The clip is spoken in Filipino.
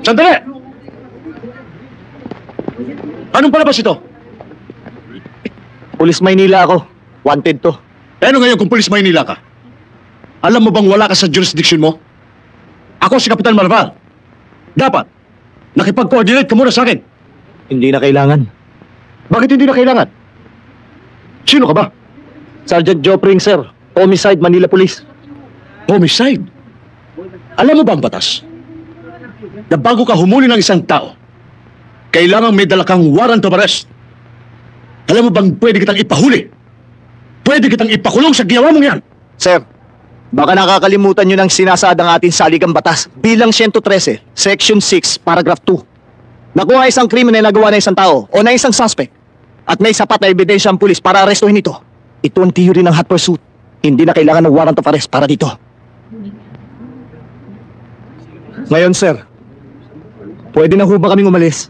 Sandali! Anong palabas ito? Pulis Maynila ako. Wanted to. Ano ngayon kung pulis Maynila ka? Alam mo bang wala ka sa jurisdiction mo? Ako si Kapitan Marval. Dapat, nakipag-coordinate ka muna sa akin. Hindi na kailangan. Bakit hindi na kailangan? Sino ka ba? Sergeant Joe Pring, sir. Homicide, Manila Police. Homicide. Alam mo ba ang batas? Na bago ka humuli ng isang tao, kailangan may dala kang warrant of arrest. Alam mo bang pwede kitang ipahuli? Pwede kitang ipakulong sa ginawa mong yan. Sir, baka nakakalimutan nyo ng sinasad ang ating saligang batas. Bilang 113, Section 6, Paragraph 2. Nakuha isang krimen na nagawa ng isang tao o ng isang suspect at may sapat na ebidensya ang pulis para arestuhin ito. Ito ang theory ng hot pursuit. Hindi na kailangan ng warrant of arrest para dito. Ngayon, sir, pwede na ho ba kaming umalis?